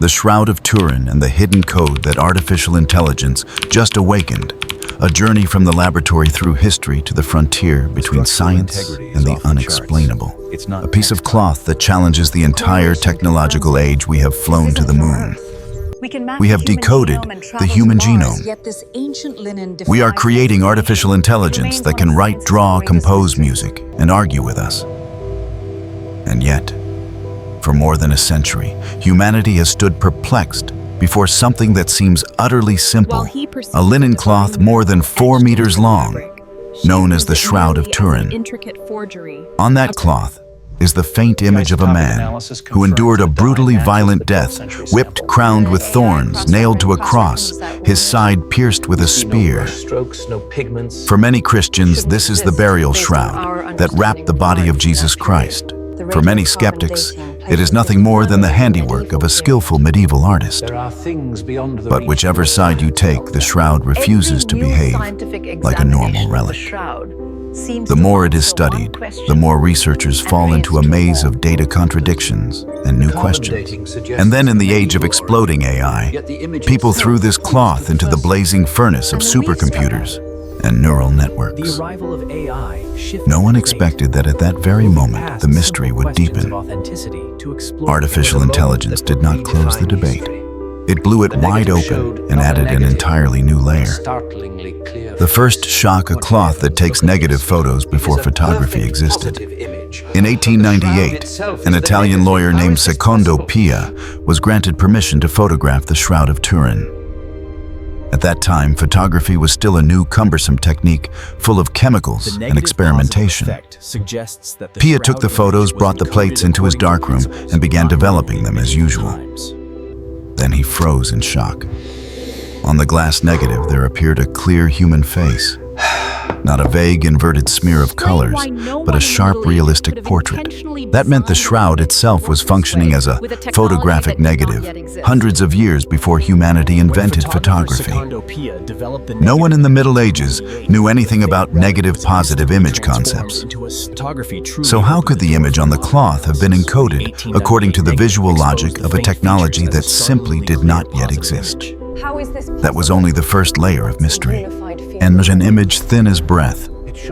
The Shroud of Turin and the hidden code that artificial intelligence just awakened. A journey from the laboratory through history to the frontier between science and the unexplainable. A piece of cloth that challenges the entire technological age we have flown to the moon. We have decoded the human genome. We are creating artificial intelligence that can write, draw, compose music, and argue with us. And yet, for more than a century, humanity has stood perplexed before something that seems utterly simple, a linen cloth more than 4 meters long, known as the Shroud of Turin. On that cloth is the faint image of a man who endured a brutally violent death, whipped, crowned with thorns, nailed to a cross, his side pierced with a spear. For many Christians, this is the burial shroud that wrapped the body of Jesus Christ. For many skeptics, it is nothing more than the handiwork of a skillful medieval artist. But whichever side you take, the shroud refuses to behave like a normal relic. The more it is studied, the more researchers fall into a maze of data contradictions and new questions. And then in the age of exploding AI, people threw this cloth into the blazing furnace of supercomputers and neural networks. No one expected that at that very moment the mystery would deepen. Artificial intelligence did not close the debate. It blew it wide open and added an entirely new layer. The first shock, a cloth that takes negative photos before photography existed. In 1898, an Italian lawyer named Secondo Pia was granted permission to photograph the Shroud of Turin. At that time, photography was still a new, cumbersome technique full of chemicals and experimentation. Pia took the photos, brought the plates into his darkroom, and began developing them as usual. Then he froze in shock. On the glass negative, there appeared a clear human face. Not a vague, inverted smear of colors, but a sharp, realistic portrait. That meant the shroud itself was functioning as a photographic negative, hundreds of years before humanity invented photography. No one in the Middle Ages knew anything about negative-positive image concepts. So how could the image on the cloth have been encoded according to the visual logic of a technology that simply did not yet exist? That was only the first layer of mystery. And an image thin as breath,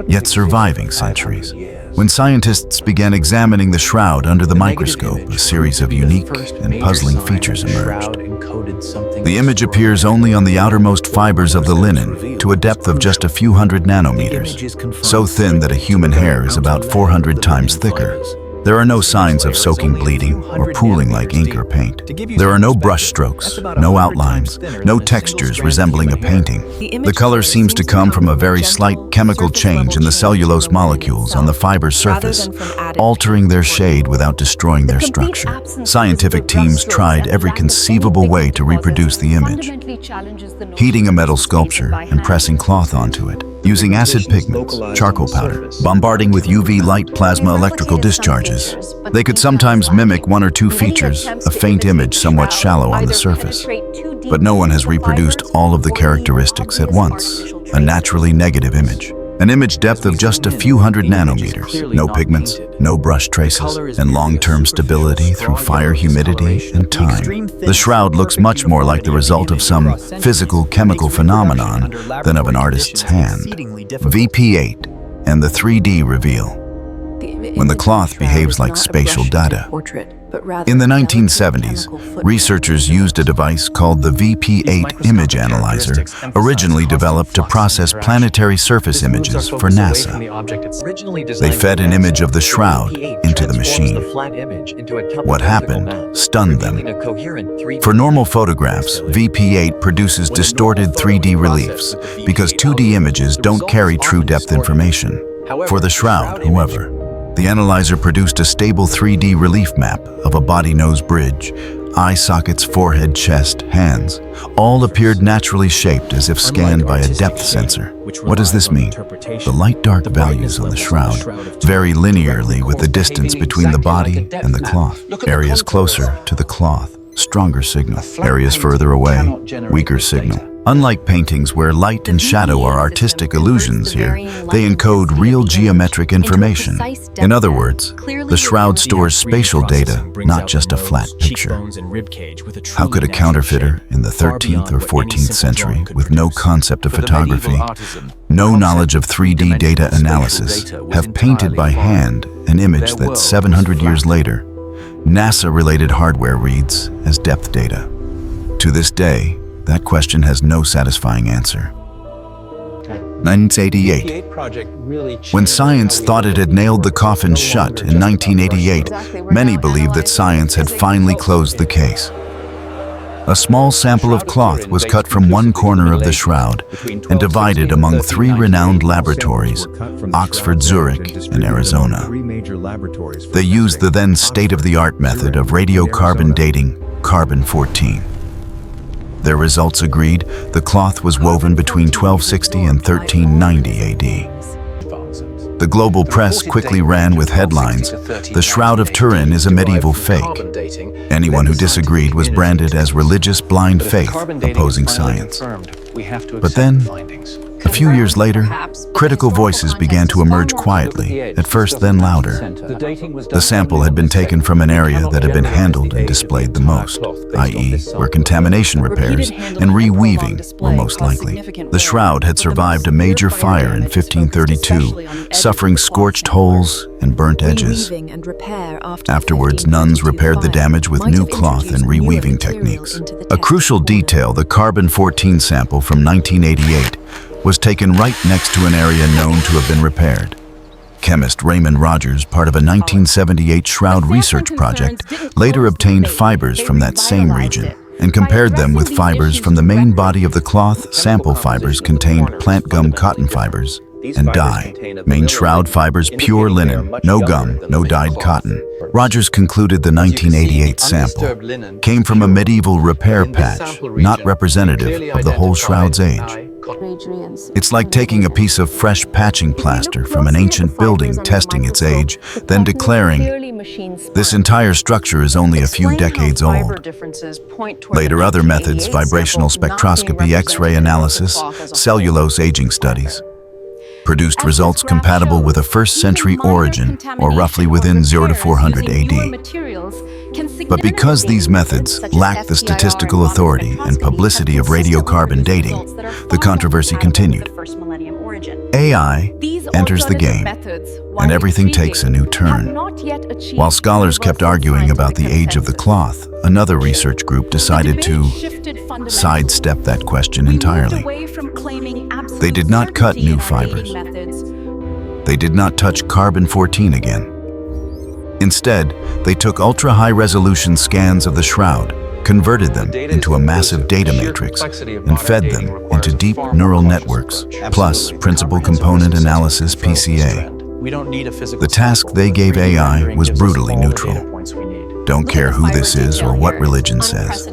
yet surviving centuries. When scientists began examining the shroud under the microscope, a series of unique and puzzling features emerged. The image appears only on the outermost fibers of the linen, to a depth of just a few hundred nanometers, so thin that a human hair is about 400 times thicker. There are no signs of soaking, bleeding, or pooling like ink or paint. There are no brush strokes, no outlines, no textures resembling a painting. The color seems to come from a very slight chemical change in the cellulose molecules on the fiber's surface, altering their shade without destroying their structure. Scientific teams tried every conceivable way to reproduce the image, heating a metal sculpture and pressing cloth onto it, using acid pigments, charcoal powder, bombarding with UV light plasma electrical discharges. They could sometimes mimic one or two features, a faint image somewhat shallow on the surface. But no one has reproduced all of the characteristics at once. A naturally negative image. An image depth of just a few hundred nanometers, no pigments, no brush traces, and long-term stability through fire, humidity, and time. The shroud looks much more like the result of some physical chemical phenomenon than of an artist's hand. VP8 and the 3D reveal. When the cloth behaves like spatial data. In the 1970s, researchers used a device called the VP8 image analyzer, originally developed to process planetary surface images for NASA. They fed an image of the shroud into the machine. What happened stunned them. For normal photographs, VP8 produces distorted 3D reliefs because 2D images don't carry true depth information. For the shroud, however, the analyzer produced a stable 3D relief map of a body-nose bridge. Eye sockets, forehead, chest, hands, all appeared naturally shaped as if scanned by a depth sensor. What does this mean? The light-dark values on the shroud vary linearly with the distance between the body and the cloth. Areas closer to the cloth, stronger signal. Areas further away, weaker signal. Unlike paintings where light and shadow are artistic illusions here, they encode real geometric information. In other words, the shroud stores spatial data, not just a flat picture. How could a counterfeiter in the 13th or 14th century, with no concept of photography, no knowledge of 3D data analysis, have painted by hand an image that 700 years later, NASA-related hardware reads as depth data? To this day, that question has no satisfying answer. 1988. When science thought it had nailed the coffin shut in 1988, many believed that science had finally closed the case. A small sample of cloth was cut from one corner of the shroud and divided among three renowned laboratories, Oxford, Zurich, and Arizona. They used the then state-of-the-art method of radiocarbon dating, carbon-14. Their results agreed the cloth was woven between 1260 and 1390 AD. The global press quickly ran with headlines, "The Shroud of Turin is a medieval fake." Anyone who disagreed was branded as religious blind faith, opposing science. But then, a few years later, critical voices began to emerge quietly, at first then louder. The sample had been taken from an area that had been handled and displayed the most, i.e., where contamination repairs and reweaving were most likely. The shroud had survived a major fire in 1532, suffering scorched holes and burnt edges. Afterwards, nuns repaired the damage with new cloth and reweaving techniques. A crucial detail, the carbon-14 sample from 1988 was taken right next to an area known to have been repaired. Chemist Raymond Rogers, part of a 1978 shroud research project, later obtained fibers from that same region and compared them with fibers from the main body of the cloth. Sample fibers contained plant gum cotton fibers and dye. Main shroud fibers pure linen, no gum, no dyed cotton. Rogers concluded the 1988 sample came from a medieval repair patch, not representative of the whole shroud's age. It's like taking a piece of fresh patching plaster from an ancient building, testing its age, then declaring, "This entire structure is only a few decades old." Later, other methods, vibrational spectroscopy, X-ray analysis, cellulose aging studies, produced results compatible with a first-century origin, or roughly within 0 to 400 AD. But because these methods lack the statistical authority and publicity of radiocarbon dating, the controversy continued. AI enters the game, and everything takes a new turn. While scholars kept arguing about the age of the cloth, another research group decided to sidestep that question entirely. They did not cut new fibers. They did not touch carbon-14 again. Instead, they took ultra-high-resolution scans of the shroud, converted them into a massive data matrix, and fed them into deep neural networks, plus principal component analysis (PCA). The task they gave AI was brutally neutral. Don't care who this is or what religion says.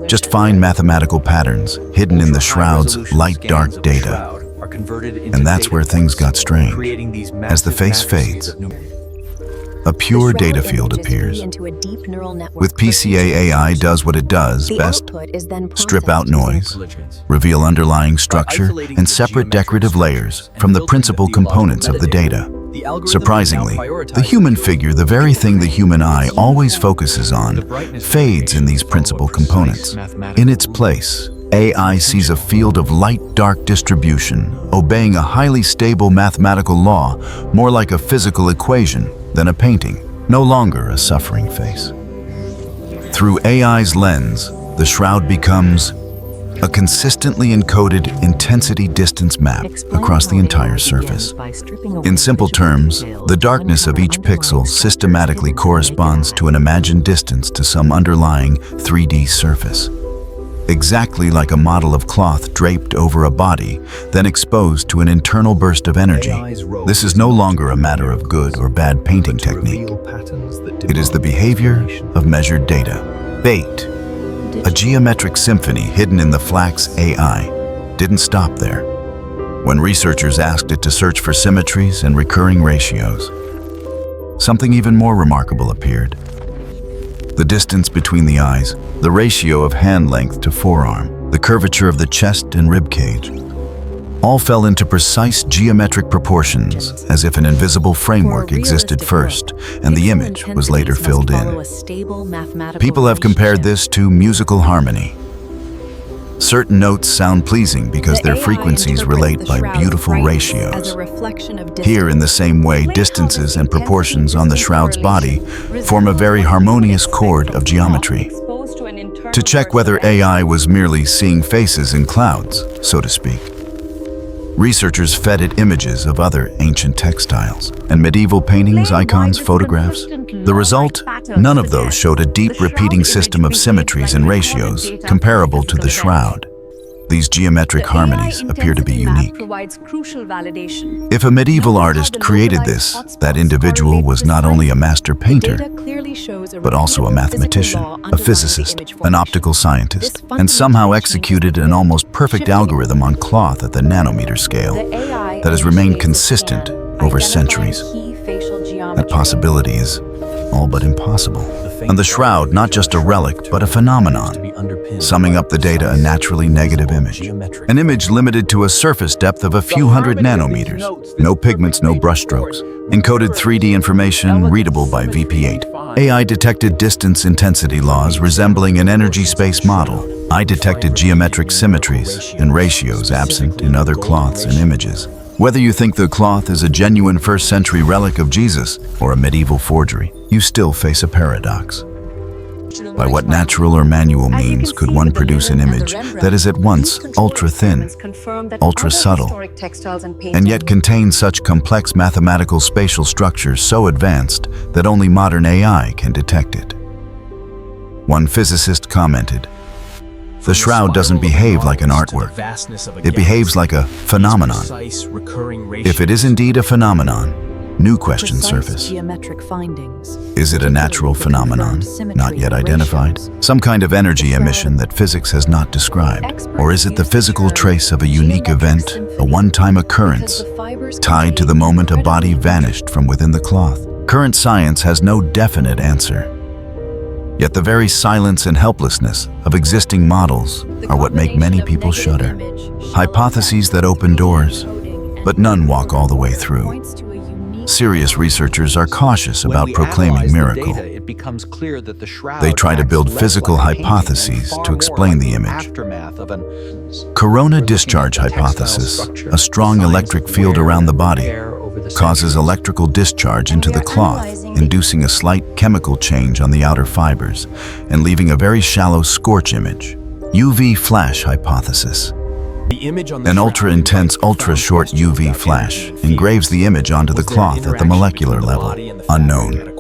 Just find mathematical patterns hidden in the shroud's light-dark data. And that's where things got strange. As the face fades, a pure data field appears. With PCA, AI does what it does best: strip out noise, reveal underlying structure, and separate decorative layers from the principal components of the data. Surprisingly, the human figure, the very thing the human eye always focuses on, fades in these principal components. In its place, AI sees a field of light-dark distribution, obeying a highly stable mathematical law, more like a physical equation than a painting, no longer a suffering face. Through AI's lens, the shroud becomes a consistently encoded intensity distance map across the entire surface. In simple terms, the darkness of each pixel systematically corresponds to an imagined distance to some underlying 3D surface. Exactly like a model of cloth draped over a body, then exposed to an internal burst of energy. This is no longer a matter of good or bad painting technique. It is the behavior of measured data. Bait, a geometric symphony hidden in the Flax AI, didn't stop there. When researchers asked it to search for symmetries and recurring ratios, something even more remarkable appeared. The distance between the eyes, the ratio of hand length to forearm. the curvature of the chest and rib cage, all fell into precise geometric proportions, as if an invisible framework existed first, and the image was later filled in. People have compared this to musical harmony. Certain notes sound pleasing because their frequencies relate by beautiful ratios. Here, in the same way, distances and proportions on the shroud's body form a very harmonious chord of geometry. To check whether AI was merely seeing faces in clouds, so to speak, researchers fed it images of other ancient textiles and medieval paintings, icons, photographs. The result? None of those showed a deep repeating system of symmetries and ratios comparable to the shroud. These geometric harmonies appear to be unique. If a medieval artist created this, that individual was not only a master painter, but also a mathematician, a physicist, an optical scientist, and somehow executed an almost perfect algorithm on cloth at the nanometer scale that has remained consistent over centuries. That possibility is all but impossible. And the shroud, not just a relic, but a phenomenon, summing up the data, a naturally negative image. An image limited to a surface depth of a few hundred nanometers. No pigments, no brushstrokes. Encoded 3D information readable by VP8. AI detected distance intensity laws resembling an energy space model. I detected geometric symmetries and ratios absent in other cloths and images. Whether you think the cloth is a genuine first-century relic of Jesus or a medieval forgery, you still face a paradox. By what natural or manual means could one produce an image that is at once ultra-thin, ultra-subtle, and yet contains such complex mathematical spatial structures so advanced that only modern AI can detect it? One physicist commented, "The shroud doesn't behave like an artwork. It behaves like a phenomenon. If it is indeed a phenomenon, new questions surface. Is it a natural phenomenon, not yet identified? Some kind of energy emission that physics has not described? Or is it the physical trace of a unique event, a one-time occurrence, tied to the moment a body vanished from within the cloth?" Current science has no definite answer. Yet the very silence and helplessness of existing models are what make many people shudder. Hypotheses that open doors, but none walk all the way through. Serious researchers are cautious about proclaiming miracle. They try to build physical hypotheses to explain the image. Corona discharge hypothesis, a strong electric field around the body, causes electrical discharge into the cloth, inducing a slight chemical change on the outer fibers and leaving a very shallow scorch image. UV flash hypothesis. An ultra-intense, ultra-short UV flash engraves the image onto the cloth at the molecular level. Unknown.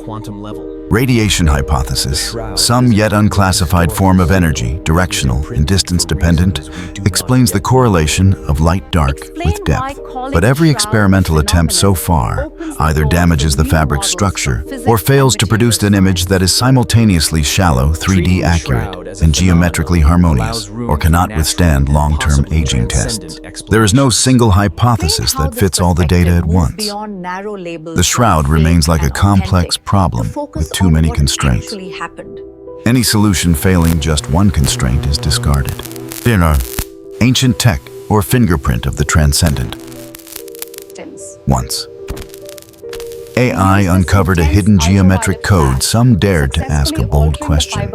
Radiation hypothesis. Some yet unclassified form of energy, directional and distance-dependent, explains the correlation of light-dark with depth. But every experimental attempt so far either damages the fabric's structure or fails to produce an image that is simultaneously shallow, 3D accurate, and geometrically harmonious, or cannot withstand long-term aging tests. There is no single hypothesis that fits all the data at once. The shroud remains like a complex problem with too many constraints. Any solution failing just one constraint is discarded. Dinner, ancient tech, or fingerprint of the transcendent. Once, AI uncovered a hidden geometric code. Some dared to ask a bold question.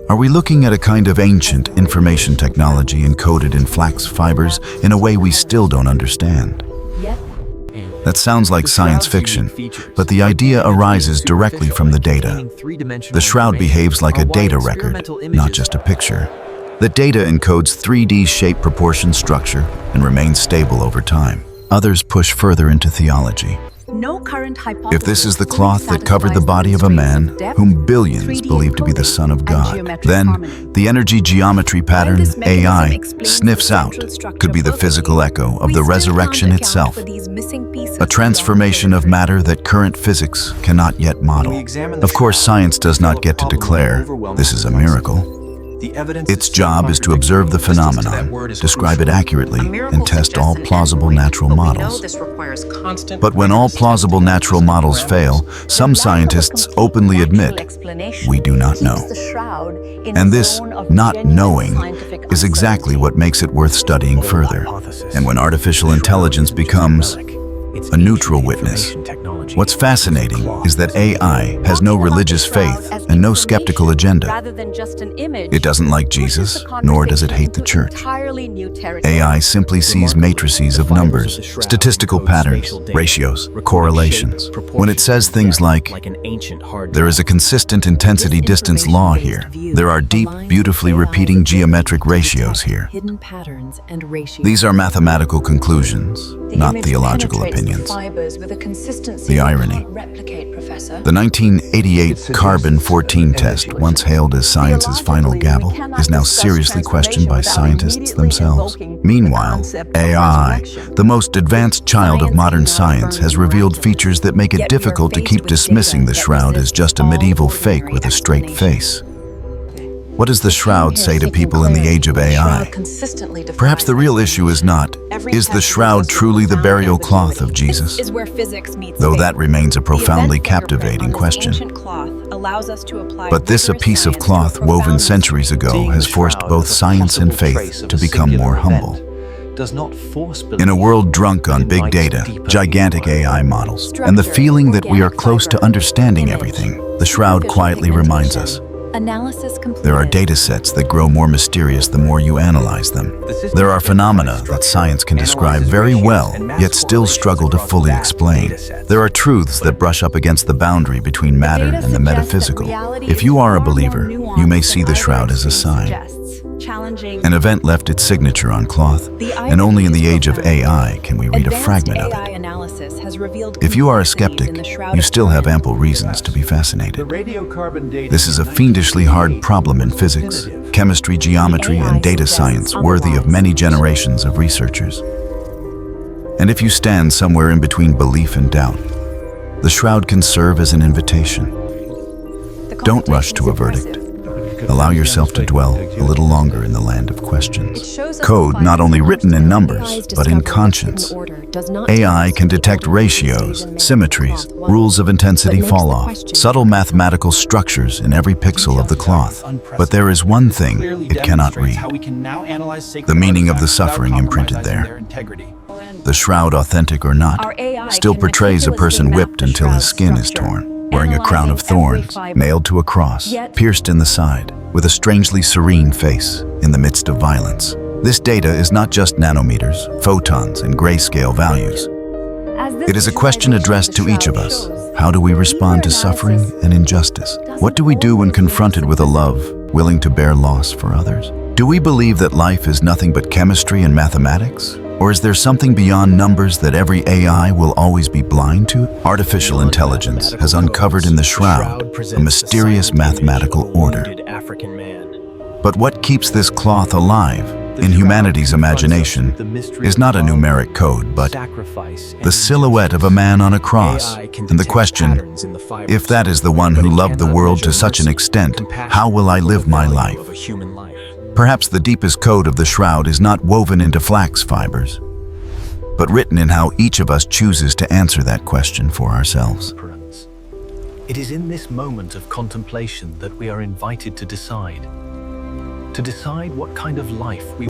Are we looking at a kind of ancient information technology encoded in flax fibers in a way we still don't understand? That sounds like science fiction, but the idea arises directly from the data. The shroud behaves like a data record, not just a picture. The data encodes 3D shape, proportion, structure, and remains stable over time. Others push further into theology. If this is the cloth that covered the body of a man whom billions believe to be the Son of God, then the energy geometry pattern AI sniffs out could be the physical echo of the resurrection itself, a transformation of matter that current physics cannot yet model. Of course, science does not get to declare this is a miracle. Its job is to observe the phenomenon, describe it accurately, and test all plausible natural models. But when all plausible natural models fail, some scientists openly admit, we do not know. And this not knowing is exactly what makes it worth studying further. And when artificial intelligence becomes a neutral witness, what's fascinating is that AI has no religious faith and no skeptical agenda. It doesn't like Jesus, nor does it hate the church. AI simply sees matrices of numbers, statistical patterns, ratios, correlations. When it says things like, there is a consistent intensity-distance law here, there are deep, beautifully repeating geometric ratios here. These are mathematical conclusions, not theological opinions. The irony. The 1988 carbon-14 test, once hailed as science's final gavel, is now seriously questioned by scientists themselves. Meanwhile, AI, the most advanced child of modern science, has revealed features that make it difficult to keep dismissing the Shroud as just a medieval fake with a straight face. What does the Shroud say to people in the age of AI? Perhaps the real issue is not, is the Shroud truly the burial cloth of Jesus? Though that remains a profoundly captivating question. But this, a piece of cloth woven centuries ago, has forced both science and faith to become more humble. In a world drunk on big data, gigantic AI models, and the feeling that we are close to understanding everything, the Shroud quietly reminds us, there are data sets that grow more mysterious the more you analyze them. There are phenomena that science can describe very well, yet still struggle to fully explain. There are truths that brush up against the boundary between matter and the metaphysical. If you are a believer, you may see the Shroud as a sign. An event left its signature on cloth, and only in the age of AI can we read a fragment of it. If you are a skeptic, you still have ample reasons to be fascinated. This is a fiendishly hard problem in physics, chemistry, geometry, and data science worthy of many generations of researchers. And if you stand somewhere in between belief and doubt, the Shroud can serve as an invitation. Don't rush to a verdict. Allow yourself to dwell a little longer in the land of questions. Code not only written in numbers, but in conscience. AI can detect ratios, symmetries, rules of intensity fall-off, subtle mathematical structures in every pixel of the cloth. But there is one thing it cannot read: the meaning of the suffering imprinted there. The Shroud, authentic or not, still portrays a person whipped until his skin is torn, wearing a crown of thorns, nailed to a cross, pierced in the side, with a strangely serene face in the midst of violence. This data is not just nanometers, photons, and grayscale values. It is a question addressed to each of us. How do we respond to suffering and injustice? What do we do when confronted with a love willing to bear loss for others? Do we believe that life is nothing but chemistry and mathematics? Or is there something beyond numbers that every AI will always be blind to? Artificial intelligence has uncovered in the Shroud a mysterious mathematical order. But what keeps this cloth alive in humanity's imagination is not a numeric code, but the silhouette of a man on a cross, and the question, if that is the one who loved the world to such an extent, how will I live my life? Perhaps the deepest code of the Shroud is not woven into flax fibers, but written in how each of us chooses to answer that question for ourselves. It is in this moment of contemplation that we are invited to decide what kind of life we